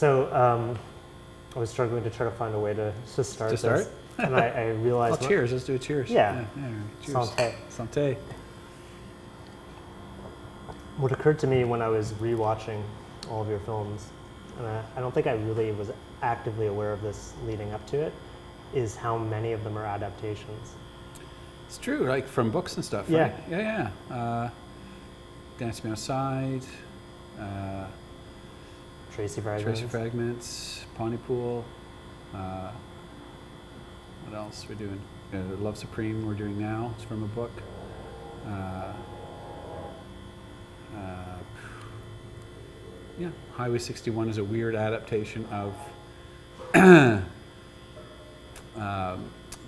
So I was struggling to try to find a way to start this. And I realized... Well, cheers. Let's do a cheers. Yeah. Cheers. Santé. Santé. What occurred to me when I was rewatching all of your films, and I don't think I really was actively aware of this leading up to it, is how many of them are adaptations. It's true, like from books and stuff, right? Yeah. Dance Me Outside, Tracey Fragments. Tracey Fragments, Pontypool. What else we're doing? Love Supreme we're doing now. It's from a book. Highway 61 is a weird adaptation of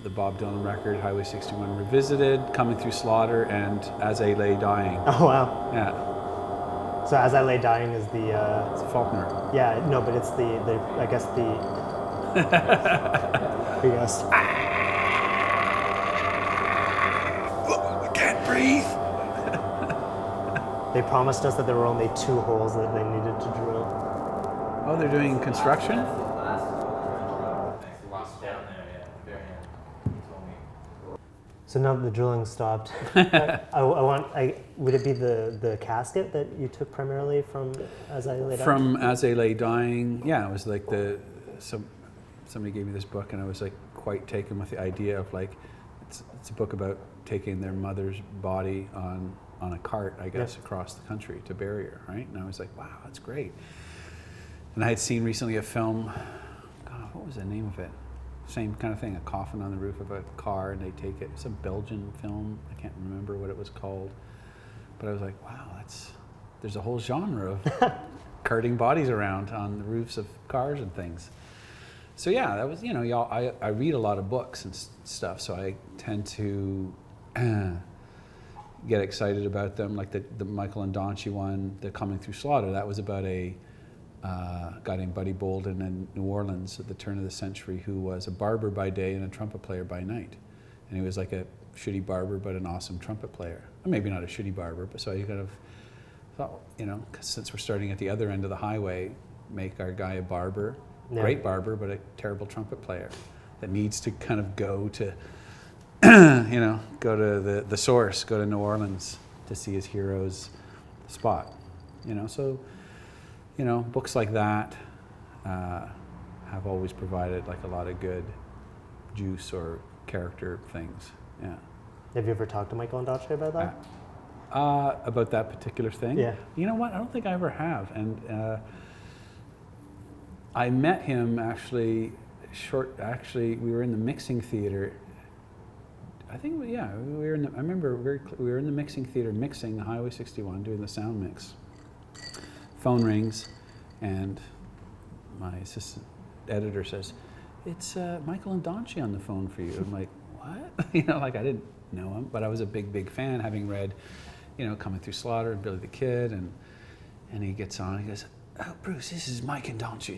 the Bob Dylan record, Highway 61 Revisited, Coming Through Slaughter, and As I Lay Dying. Oh, wow. Yeah. So As I Lay Dying is the... It's Faulkner. Yeah, no, but it's the I guess the... yes. I can't breathe. They promised us that there were only 2 holes that they needed to drill. Oh, they're doing construction? So now that the drilling stopped, would it be the casket that you took primarily from As I Lay Dying? From As I Lay Dying, yeah, it was like somebody gave me this book and I was like quite taken with the idea of like, it's a book about taking their mother's body on a cart, I guess, across the country to bury her, right? And I was like, wow, that's great. And I had seen recently a film, God, what was the name of it? Same kind of thing, a coffin on the roof of a car, and they take it. It's a Belgian film. I can't remember what it was called, but I was like, wow, there's a whole genre of carting bodies around on the roofs of cars and things. So yeah, that was, I read a lot of books and stuff, so I tend to get excited about them, like the Michael Ondaatje one, the Coming Through Slaughter. That was about a guy named Buddy Bolden in New Orleans at the turn of the century who was a barber by day and a trumpet player by night. And he was like a shitty barber but an awesome trumpet player. Or maybe not a shitty barber, but so I kind of thought, cause since we're starting at the other end of the highway, make our guy a barber, great barber, but a terrible trumpet player that needs to kind of go to, go to the source, go to New Orleans to see his hero's spot, so... books like that have always provided like a lot of good juice or character things. Yeah. Have you ever talked to Michael Ondaatje about that? About that particular thing? Yeah. You know what? I don't think I ever have. And I met him actually we were in the mixing theater. I think, we were in we were in the mixing theater mixing the Highway 61, doing the sound mix. Phone rings, and my assistant editor says, "It's Michael Ondaatje on the phone for you." I'm like, "What?" Like I didn't know him, but I was a big fan, having read, Coming Through Slaughter and Billy the Kid, and he gets on. He goes, "Oh, Bruce, this is Mike Ondaatje.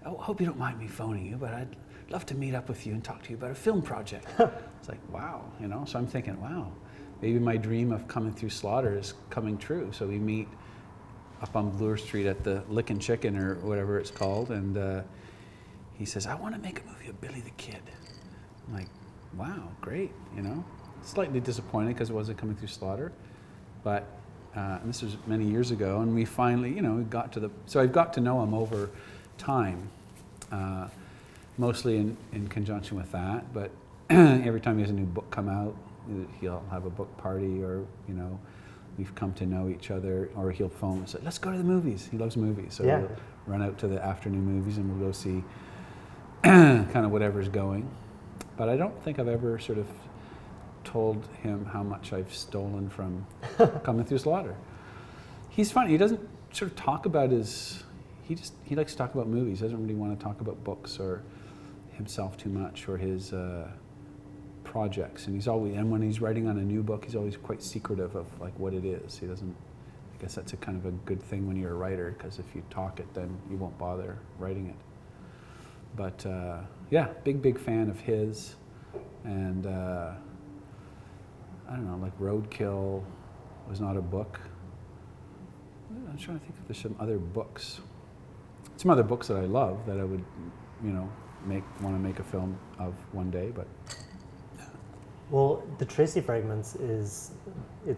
I hope you don't mind me phoning you, but I'd love to meet up with you and talk to you about a film project." It's like, wow, So I'm thinking, wow, maybe my dream of Coming Through Slaughter is coming true. So we meet up on Bloor Street at the Lickin' Chicken or whatever it's called, and he says, "I want to make a movie of Billy the Kid." I'm like, wow, great, Slightly disappointed because it wasn't Coming Through Slaughter, but and this was many years ago, and we finally, we got to so I've got to know him over time, mostly in conjunction with that, but every time he has a new book come out, he'll have a book party, or, we've come to know each other, or he'll phone and say, "Let's go to the movies." He loves movies, so we'll run out to the afternoon movies and we'll go see kind of whatever's going. But I don't think I've ever sort of told him how much I've stolen from Coming Through Slaughter. He's funny. He doesn't sort of talk about he likes to talk about movies. He doesn't really want to talk about books or himself too much, or his projects. And when he's writing on a new book, he's always quite secretive of like what it is. He doesn't, I guess that's a kind of a good thing when you're a writer, because if you talk it, then you won't bother writing it. But big fan of his. And I don't know, like Roadkill was not a book. I'm trying to think if there's some other books. some other books that I love that I would, want to make a film of one day, but. Well, the Tracey Fragments it's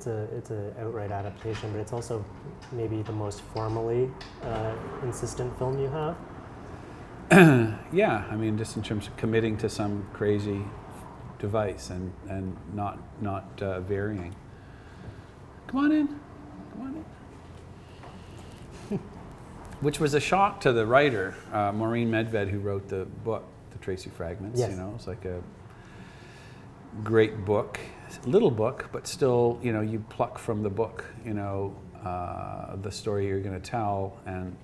a outright adaptation, but it's also maybe the most formally insistent film you have. Yeah, I mean, just in terms of committing to some crazy device and not varying. Come on in. Which was a shock to the writer, Maureen Medved, who wrote the book, The Tracey Fragments. Yes. It's like a great book, little book, but still, you pluck from the book, the story you're going to tell and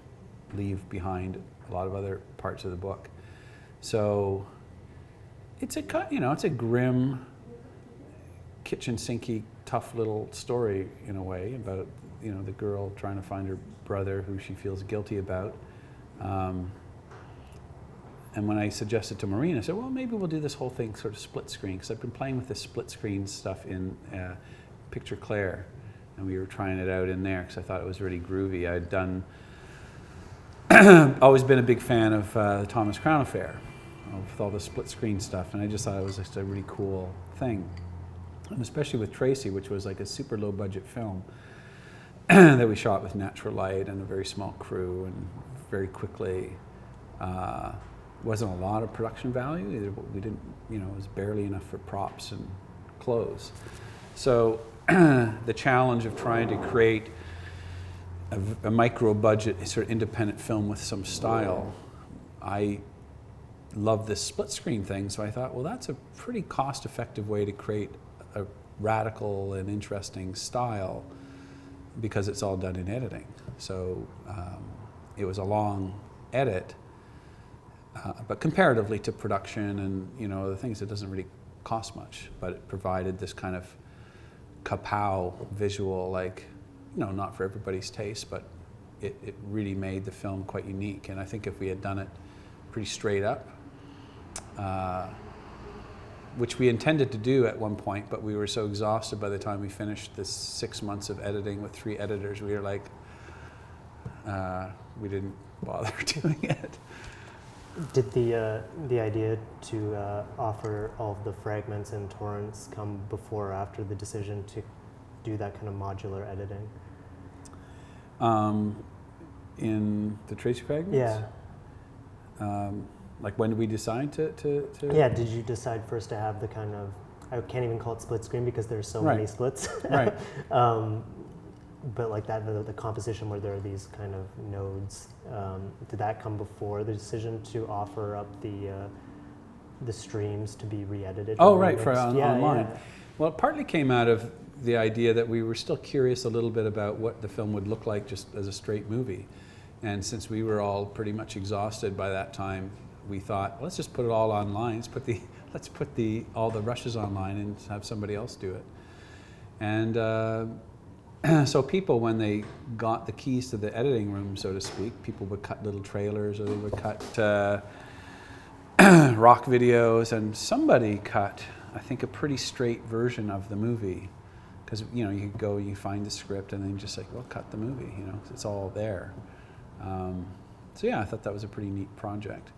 leave behind a lot of other parts of the book. So it's a grim, kitchen sinky, tough little story in a way about, the girl trying to find her brother who she feels guilty about. And when I suggested to Maureen, I said, well, maybe we'll do this whole thing sort of split screen, because I've been playing with this split screen stuff in Picture Claire, and we were trying it out in there because I thought it was really groovy. I'd done, always been a big fan of the Thomas Crown Affair, with all the split screen stuff, and I just thought it was just a really cool thing. And especially with Tracy, which was like a super low budget film that we shot with natural light and a very small crew and very quickly. Wasn't a lot of production value either. We didn't, it was barely enough for props and clothes. So the challenge of trying to create a micro budget sort of independent film with some style, I love this split screen thing. So I thought, well, that's a pretty cost effective way to create a radical and interesting style, because it's all done in editing. So it was a long edit. But comparatively to production and other things, it doesn't really cost much. But it provided this kind of kapow visual, not for everybody's taste, but it really made the film quite unique. And I think if we had done it pretty straight up, which we intended to do at one point, but we were so exhausted by the time we finished this 6 months of editing with 3 editors, we were like, we didn't bother doing it. Did the idea to offer all of the fragments in torrents come before or after the decision to do that kind of modular editing? In the Tracey Fragments? Yeah. Like when did we decide to? Yeah, did you decide first to have the kind of, I can't even call it split screen because there's so many splits. Right. But like that, the composition where there are these kind of nodes, did that come before the decision to offer up the streams to be re-edited? Oh, right, for online. Yeah. Well, it partly came out of the idea that we were still curious a little bit about what the film would look like just as a straight movie. And since we were all pretty much exhausted by that time, we thought, let's just put it all online. Let's put all the rushes online and have somebody else do it. And so people, when they got the keys to the editing room, so to speak, people would cut little trailers, or they would cut rock videos, and somebody cut, I think, a pretty straight version of the movie. Because, you go, you find the script, and then just like, well, cut the movie, 'cause it's all there. So yeah, I thought that was a pretty neat project.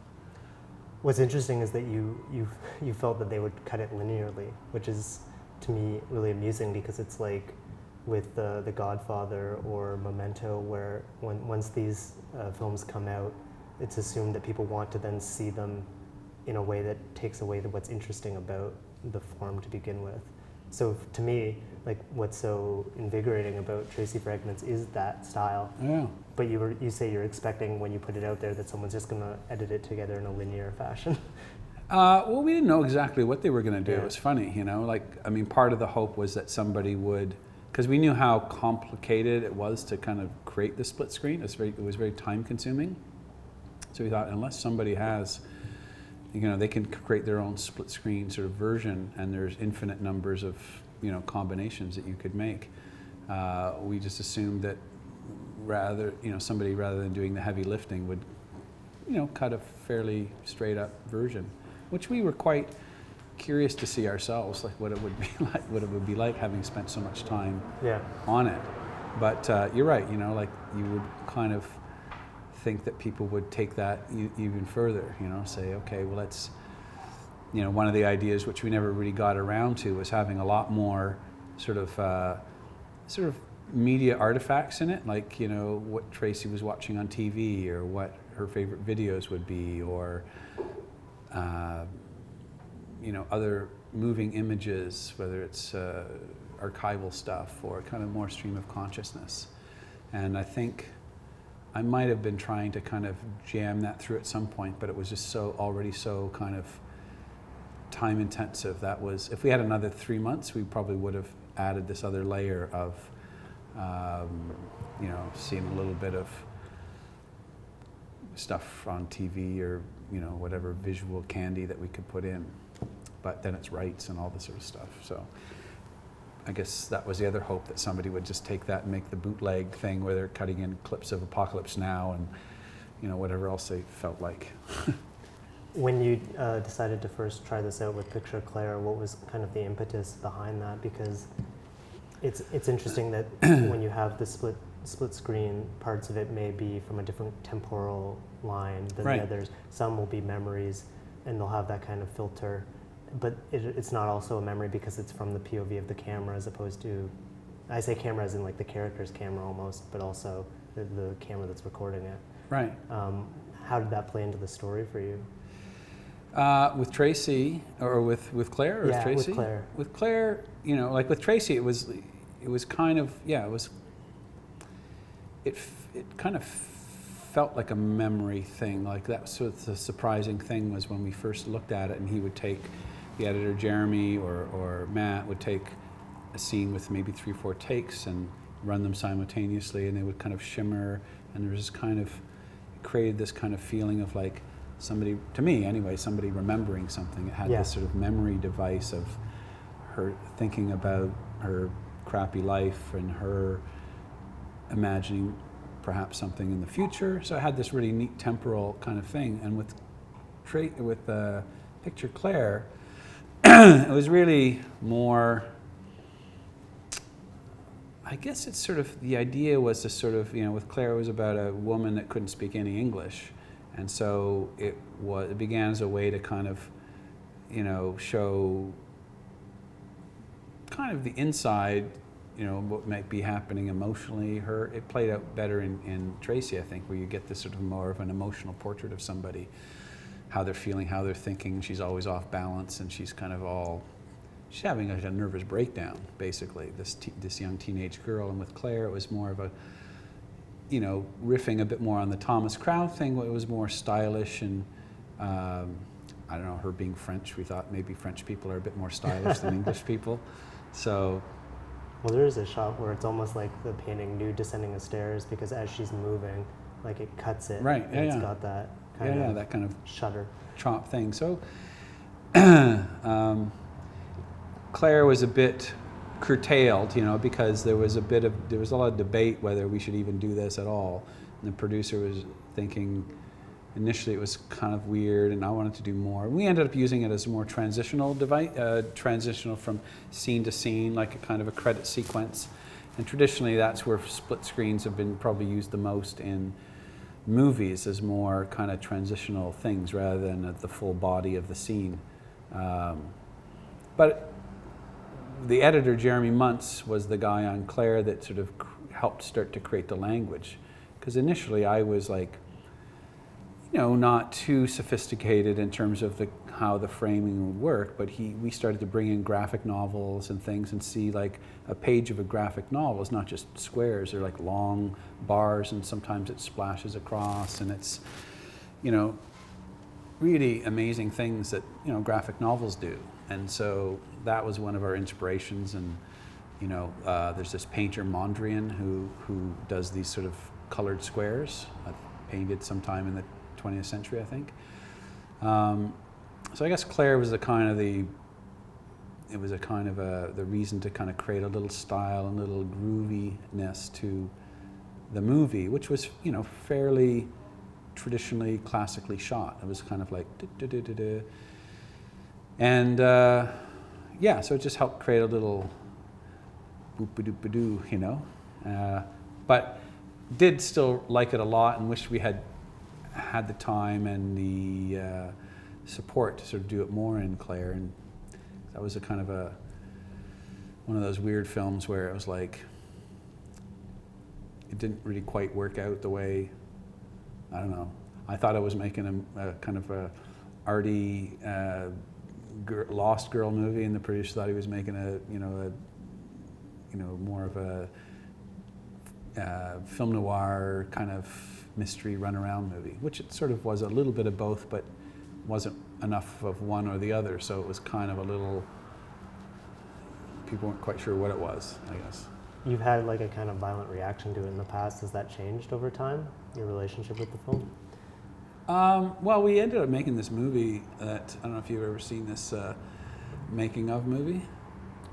What's interesting is that you felt that they would cut it linearly, which is, to me, really amusing, because it's like with The Godfather or Memento, where once these films come out, it's assumed that people want to then see them in a way that takes away what's interesting about the form to begin with. So to me, like, what's so invigorating about Tracey Fragments is that style. Yeah. But you say you're expecting when you put it out there that someone's just going to edit it together in a linear fashion. Well, we didn't know exactly what they were going to do. Yeah. It was funny, part of the hope was that somebody would, because we knew how complicated it was to kind of create the split screen. It was very time consuming. So we thought, unless somebody has, they can create their own split screen sort of version, and there's infinite numbers of, combinations that you could make. We just assumed that somebody, rather than doing the heavy lifting, would, cut a fairly straight up version, which we were quite curious to see ourselves, like what it would be like having spent so much time on it. But you're right, you would kind of think that people would take that even further, say, okay, well, let's, one of the ideas which we never really got around to was having a lot more sort of media artifacts in it, like, what Tracy was watching on TV, or what her favorite videos would be, or, other moving images, whether it's archival stuff or kind of more stream of consciousness. And I think I might have been trying to kind of jam that through at some point, but it was just already so kind of time intensive. That was, if we had another 3 months, we probably would have added this other layer of, seeing a little bit of stuff on TV, or, whatever visual candy that we could put in. But then it's rights and all this sort of stuff. So I guess that was the other hope, that somebody would just take that and make the bootleg thing where they're cutting in clips of Apocalypse Now and, whatever else they felt like. When you decided to first try this out with Picture Claire, what was kind of the impetus behind that? Because it's interesting that when you have the split screen, parts of it may be from a different temporal line than the others. Some will be memories, and they'll have that kind of filter. But it's not also a memory because it's from the POV of the camera, as opposed to, I say camera as in like the character's camera almost, but also the camera that's recording it. Right. How did that play into the story for you? With Tracy, or with Claire, or with Tracy? With Claire. With Claire, like with Tracy, it was kind of, it kind of felt like a memory thing. Like that was sort of the surprising thing, was when we first looked at it, and he would take, the editor Jeremy or Matt would take a scene with maybe 3 or 4 takes and run them simultaneously, and they would kind of shimmer, and there was this kind of, it created this kind of feeling of like somebody, to me anyway, somebody remembering something. It had this sort of memory device of her thinking about her crappy life and her imagining perhaps something in the future. So it had this really neat temporal kind of thing. And with Picture Claire, it was really more, I guess it's sort of, the idea was to sort of, with Claire, it was about a woman that couldn't speak any English. And so it began as a way to kind of, show kind of the inside, what might be happening emotionally. It played out better in Tracy, I think, where you get this sort of more of an emotional portrait of somebody, how they're feeling, how they're thinking. She's always off balance, and she's kind of she's having a nervous breakdown, basically, this young teenage girl. And with Claire, it was more of a, riffing a bit more on the Thomas Crown thing. It was more stylish, and I don't know, her being French, we thought maybe French people are a bit more stylish than English people. So. Well, there is a shot where it's almost like the painting Nude Descending the Stairs, because as she's moving, like it cuts it. Right, and it's got that kind of that kind of shutter. Chop thing. So Claire was a bit curtailed, because there was a lot of debate whether we should even do this at all. And the producer was thinking, initially it was kind of weird, and I wanted to do more. We ended up using it as a more transitional device, transitional from scene to scene, like a kind of a credit sequence. And traditionally, that's where split screens have been probably used the most in movies, as more kind of transitional things rather than the full body of the scene. But the editor, Jeremy Muntz, was the guy on Claire that sort of helped start to create the language. Because initially I was like, not too sophisticated in terms of how the framing would work, but we started to bring in graphic novels and things, and see like a page of a graphic novel is not just squares, they're like long bars, and sometimes it splashes across, and it's, really amazing things that, graphic novels do. And so that was one of our inspirations. And, there's this painter Mondrian who does these sort of colored squares, painted sometime in the 20th century, I think. So I guess Claire was the reason to kind of create a little style and little grooviness to the movie, which was, fairly traditionally, classically shot. It was kind of like da-da-da-da-da. And so it just helped create a little boop-a-doop-a-doo, But did still like it a lot and wish we had the time and the support to sort of do it more in Clare. And that was a kind of one of those weird films where it was like, it didn't really quite work out the way, I don't know. I thought I was making a kind of a arty lost girl movie, and the producer thought he was making more of a film noir kind of mystery runaround movie, which it sort of was a little bit of both, but wasn't enough of one or the other. So it was kind of a little, people weren't quite sure what it was, I guess. You've had like a kind of violent reaction to it in the past. Has that changed over time, your relationship with the film? Well, we ended up making this movie that, I don't know if you've ever seen this making of movie.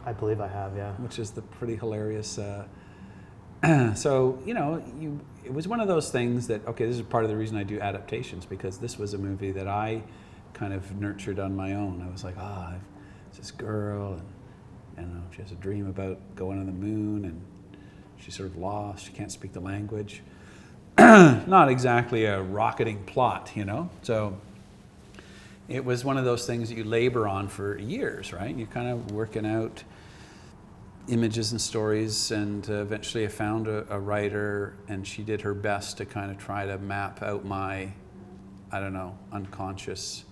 I believe I have, yeah. Which is the pretty hilarious. So, it was one of those things that, okay, this is part of the reason I do adaptations, because this was a movie that I kind of nurtured on my own. I was like, it's this girl, and she has a dream about going on the moon, and she's sort of lost, she can't speak the language. Not exactly a rocketing plot, So it was one of those things that you labor on for years, right? You're kind of working out images and stories, and eventually I found a writer, and she did her best to kind of try to map out my, unconscious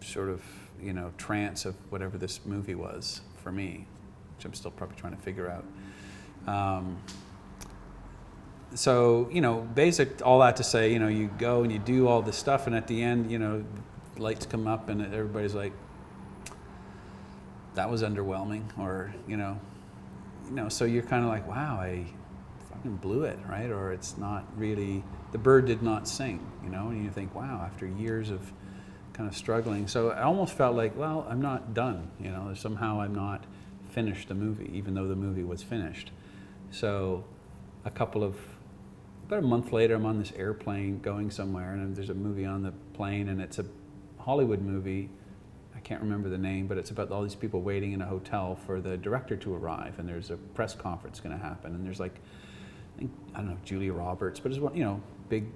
sort of, trance of whatever this movie was for me, which I'm still probably trying to figure out. So, basic, all that to say, you go and you do all this stuff, and at the end, lights come up and everybody's like, that was underwhelming, or, so you're kind of like, wow, I fucking blew it, right? Or it's not really, the bird did not sing, and you think, wow, after years of kind of struggling. So I almost felt like, well, I'm not done, somehow I'm not finished the movie, even though the movie was finished. So about a month later, I'm on this airplane going somewhere, and there's a movie on the plane, and it's a Hollywood movie. I can't remember the name, but it's about all these people waiting in a hotel for the director to arrive, and there's a press conference going to happen, and there's like, I don't know, Julia Roberts, but it's big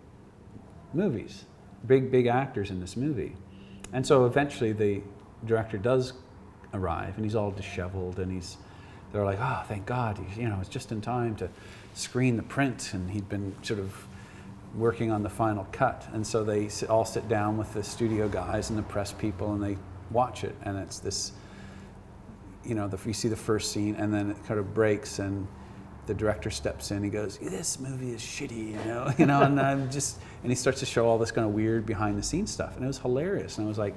movies, big actors in this movie. And so eventually the director does arrive, and he's all disheveled, and they're like, oh, thank God, it's just in time to screen the print, and he'd been sort of working on the final cut. And so they all sit down with the studio guys and the press people, and they watch it, and it's this, you see the first scene, and then it kind of breaks, and the director steps in, he goes, this movie is shitty, and he starts to show all this kind of weird behind the scenes stuff, and it was hilarious. And I was like,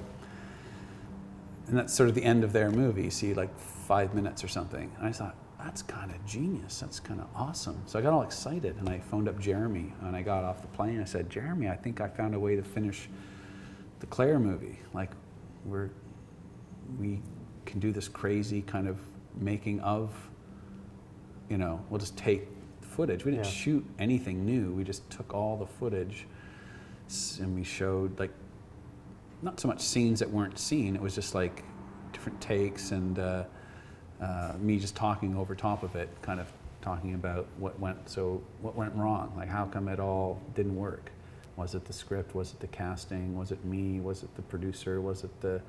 and that's sort of the end of their movie. You see like 5 minutes or something. And I thought, that's kind of genius. That's kind of awesome. So I got all excited, and I phoned up Jeremy when I got off the plane. I said, Jeremy, I think I found a way to finish the Clare movie. Like, we can do this crazy kind of making of, we'll just take the footage. We didn't shoot anything new. We just took all the footage, and we showed, like, not so much scenes that weren't seen. It was just like different takes, and me just talking over top of it, kind of talking about what went wrong, like how come it all didn't work. Was it the script? Was it the casting? Was it me? Was it the producer? Was it the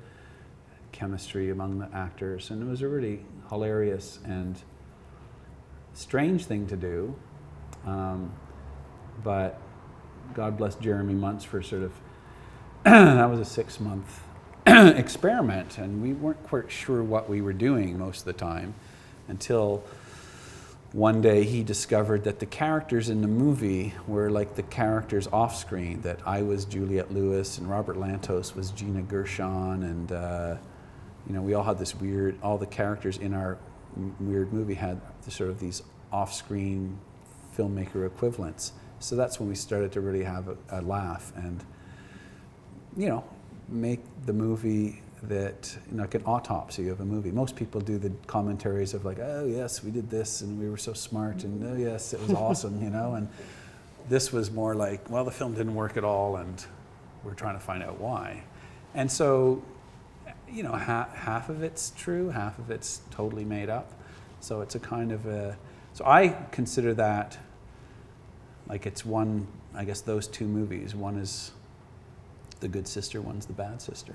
chemistry among the actors? And it was a really hilarious and strange thing to do, but God bless Jeremy Muntz for sort of that was a 6-month experiment, and we weren't quite sure what we were doing most of the time, until one day he discovered that the characters in the movie were like the characters off screen, that I was Juliette Lewis and Robert Lantos was Gina Gershon, and we all had this weird, all the characters in our weird movie had sort of these off-screen filmmaker equivalents. So that's when we started to really have a laugh, and make the movie that, like an autopsy of a movie. Most people do the commentaries of like, oh yes, we did this, and we were so smart, and oh yes, it was awesome, and this was more like, well, the film didn't work at all, and we're trying to find out why. And so, half of it's true, half of it's totally made up. So it's a kind of so I consider that Like it's one, I guess those two movies, one is the good sister, one's the bad sister,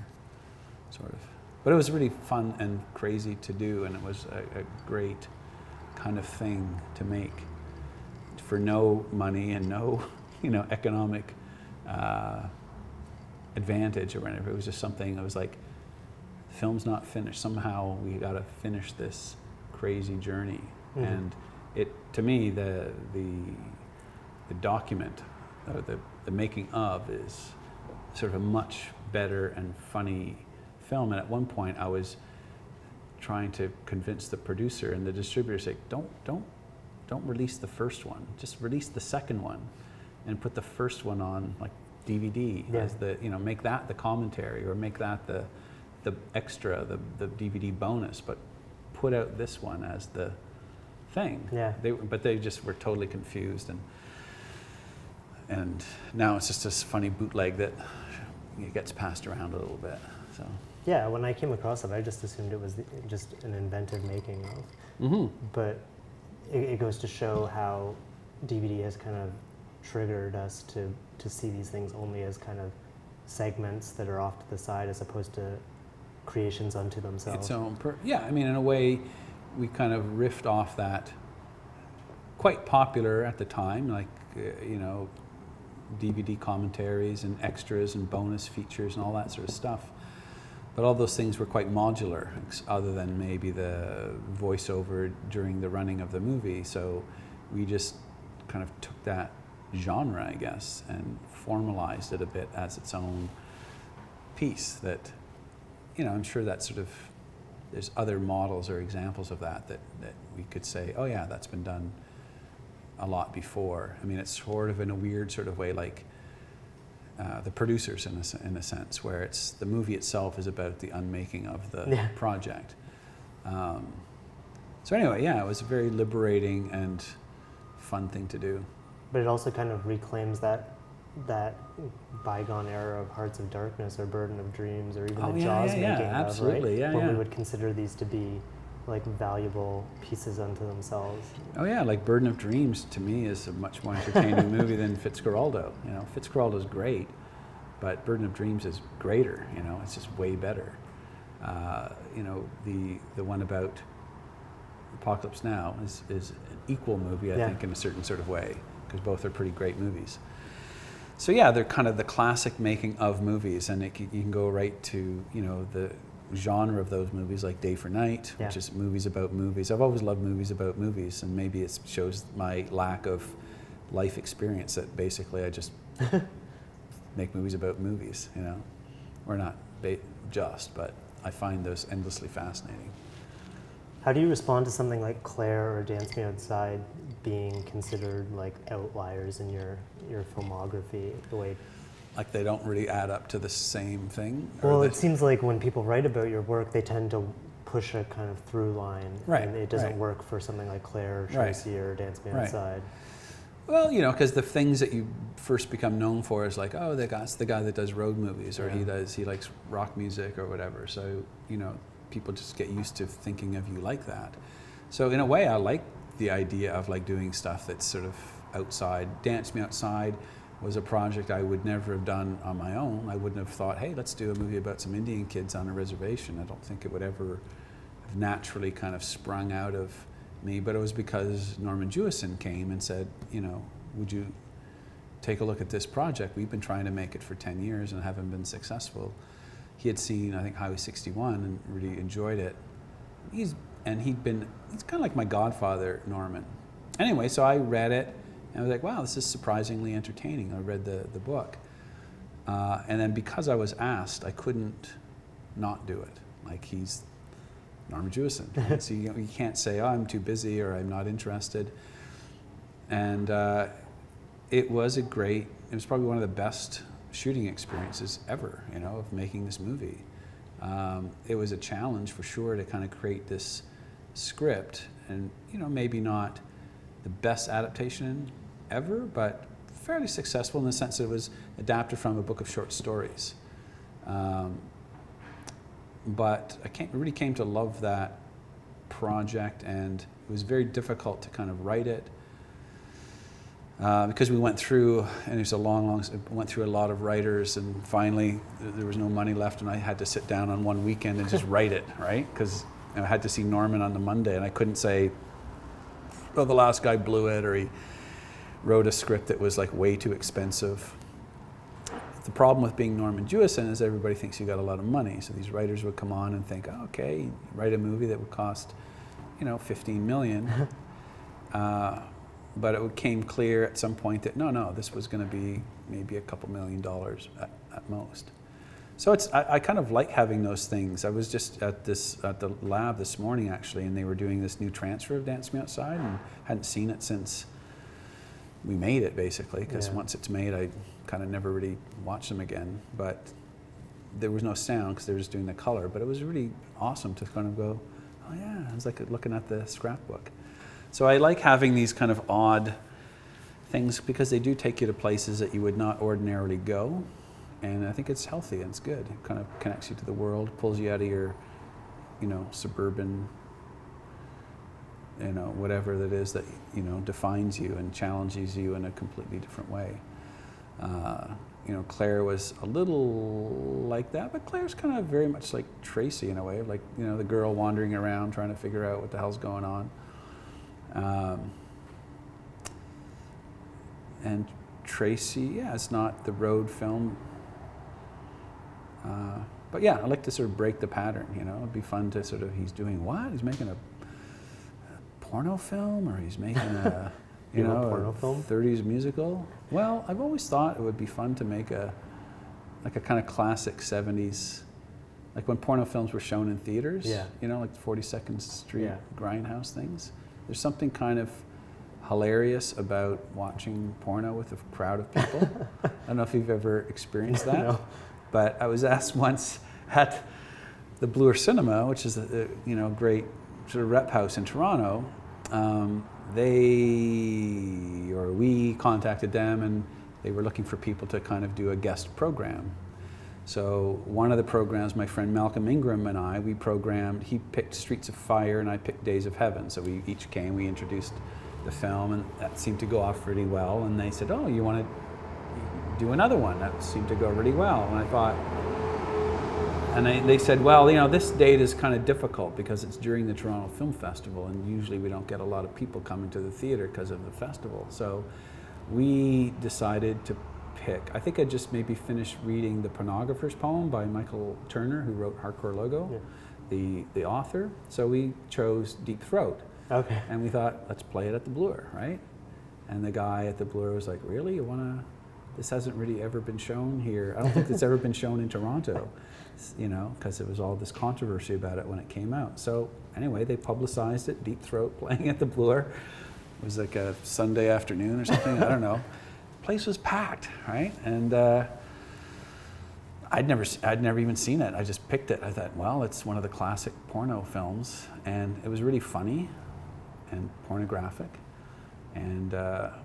sort of. But it was really fun and crazy to do, and it was a great kind of thing to make for no money and no, economic advantage or whatever. It was just something, it was like, the film's not finished. Somehow we got to finish this crazy journey. Mm-hmm. And it, to me, the document, the making of is sort of a much better and funny film. And at one point I was trying to convince the producer and the distributor, say, don't release the first one, just release the second one and put the first one on like DVD as the, make that the commentary, or make that the extra, the DVD bonus, but put out this one as the thing. Yeah. But they just were totally confused, and now it's just this funny bootleg that it gets passed around a little bit. So. Yeah, when I came across it, I just assumed it was just an inventive making of. Mm-hmm. But it goes to show how DVD has kind of triggered us to see these things only as kind of segments that are off to the side, as opposed to creations unto themselves. Its own, in a way, we kind of riffed off that quite popular at the time, like, DVD commentaries and extras and bonus features and all that sort of stuff. But all those things were quite modular, other than maybe the voiceover during the running of the movie. So we just kind of took that genre, I guess, and formalized it a bit as its own piece that, I'm sure that sort of, there's other models or examples of that we could say, oh yeah, that's been done a lot before. I mean, it's sort of in a weird sort of way like the producers in a sense, where it's the movie itself is about the unmaking of the project. So anyway, it was a very liberating and fun thing to do. But it also kind of reclaims that bygone era of Hearts of Darkness or Burden of Dreams, or even the Jaws making absolutely, of, right? Where we would consider these to be like valuable pieces unto themselves. Oh yeah, like Burden of Dreams to me is a much more entertaining movie than Fitzcarraldo. Fitzcarraldo's great, but Burden of Dreams is greater. It's just way better. The one about Apocalypse Now is an equal movie, I think, in a certain sort of way, because both are pretty great movies. So yeah, they're kind of the classic making of movies, and you can go right to the genre of those movies, like Day for Night, which is movies about movies. I've always loved movies about movies, and maybe it shows my lack of life experience that basically I just make movies about movies, or not just, but I find those endlessly fascinating. How do you respond to something like Claire or Dance Me Outside being considered like outliers in your filmography, the way? Like they don't really add up to the same thing? Well, it seems like when people write about your work, they tend to push a kind of through line. Right. And it doesn't work for something like Claire or Tracy or Dance Me Outside. Well, because the things that you first become known for is like, oh, that's the guy that does road movies, or he likes rock music or whatever. So, people just get used to thinking of you like that. So in a way, I like the idea of like doing stuff that's sort of outside. Dance Me Outside was a project I would never have done on my own. I wouldn't have thought, hey, let's do a movie about some Indian kids on a reservation. I don't think it would ever have naturally kind of sprung out of me, but it was because Norman Jewison came and said, would you take a look at this project? We've been trying to make it for 10 years and haven't been successful. He had seen, I think, Highway 61 and really enjoyed it. He's kind of like my godfather, Norman. Anyway, so I read it, and I was like, wow, this is surprisingly entertaining. I read the book. And then because I was asked, I couldn't not do it. Like, he's Norman Jewison. Right? So you can't say, oh, I'm too busy or I'm not interested. And it was probably one of the best shooting experiences ever, of making this movie. It was a challenge for sure to kind of create this script, and maybe not the best adaptation ever, but fairly successful in the sense that it was adapted from a book of short stories. But I really came to love that project, and it was very difficult to kind of write it. because we went through, and it was went through a lot of writers, and finally there was no money left, and I had to sit down on one weekend and just write it, right? Because I had to see Norman on the Monday, and I couldn't say, oh, the last guy blew it, or he wrote a script that was like way too expensive. The problem with being Norman Jewison is everybody thinks you got a lot of money. So these writers would come on and think, oh, okay, you write a movie that would cost, 15 million. But it came clear at some point that no, this was going to be maybe a couple $1 million at most. So I kind of like having those things. I was just at the lab this morning actually, and they were doing this new transfer of Dance Me Outside, and hadn't seen it since we made it basically, because once it's made, I kind of never really watched them again. But there was no sound because they were just doing the color. But it was really awesome to kind of go, oh yeah, it was like looking at the scrapbook. So I like having these kind of odd things because they do take you to places that you would not ordinarily go. And I think it's healthy and it's good. It kind of connects you to the world, pulls you out of your, suburban, whatever that is that, defines you and challenges you in a completely different way. Claire was a little like that, but Claire's kind of very much like Tracy in a way, like, the girl wandering around trying to figure out what the hell's going on. And Tracy, it's not the road film. But yeah, I like to sort of break the pattern, it'd be fun to sort of, he's doing what? He's making a porno film, or he's making a, a porno film? 30s musical? Well, I've always thought it would be fun to make a kind of classic 70s, like when porno films were shown in theaters, like the 42nd Street Grindhouse things. There's something kind of hilarious about watching porno with a crowd of people. I don't know if you've ever experienced that. No. But I was asked once at the Bloor Cinema, which is a great sort of rep house in Toronto. We contacted them, and they were looking for people to kind of do a guest program. So one of the programs, my friend Malcolm Ingram and I, we programmed. He picked Streets of Fire, and I picked Days of Heaven. So we each came, we introduced the film, and that seemed to go off really well. And they said, "Oh, you want to do another one?" That seemed to go really well. And I thought, they said, well, this date is kind of difficult because it's during the Toronto Film Festival, and usually we don't get a lot of people coming to the theater because of the festival. So we decided to pick, I think I just maybe finished reading The Pornographer's Poem by Michael Turner, who wrote Hardcore Logo, the author. So we chose Deep Throat. Okay. And we thought, let's play it at the Bloor, right? And the guy at the Bloor was like, really? You want to? This hasn't really ever been shown here. I don't think it's ever been shown in Toronto, because there was all this controversy about it when it came out. So anyway, they publicized it, Deep Throat playing at the Bloor. It was like a Sunday afternoon or something, I don't know. The place was packed, right? And I'd never even seen it. I just picked it. I thought, well, it's one of the classic porno films, and it was really funny and pornographic. And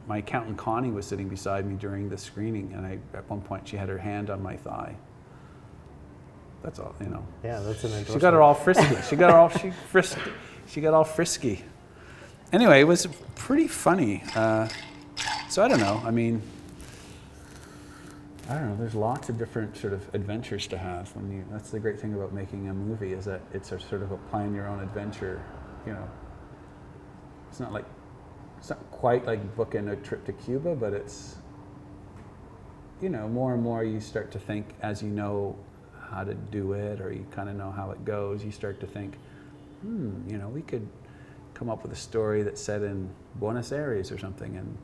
my accountant Connie was sitting beside me during the screening, and at one point she had her hand on my thigh. That's all, Yeah, that's an endorsement. She got her all frisky. She got all frisky. Anyway, it was pretty funny. So I don't know. I mean, there's lots of different sort of adventures to have that's the great thing about making a movie, is that it's a sort of a plan your own adventure. It's not quite like booking a trip to Cuba, but it's, more and more you start to think, as you know how to do it, or you kind of know how it goes, you start to think, we could come up with a story that's set in Buenos Aires or something and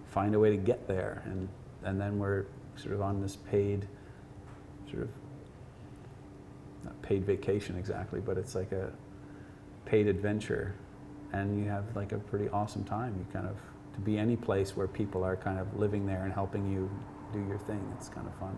find a way to get there. And then we're sort of on this paid, not paid vacation exactly, but it's like a paid adventure. And you have like a pretty awesome time. You kind of, to be any place where people are kind of living there and helping you do your thing, it's kind of fun.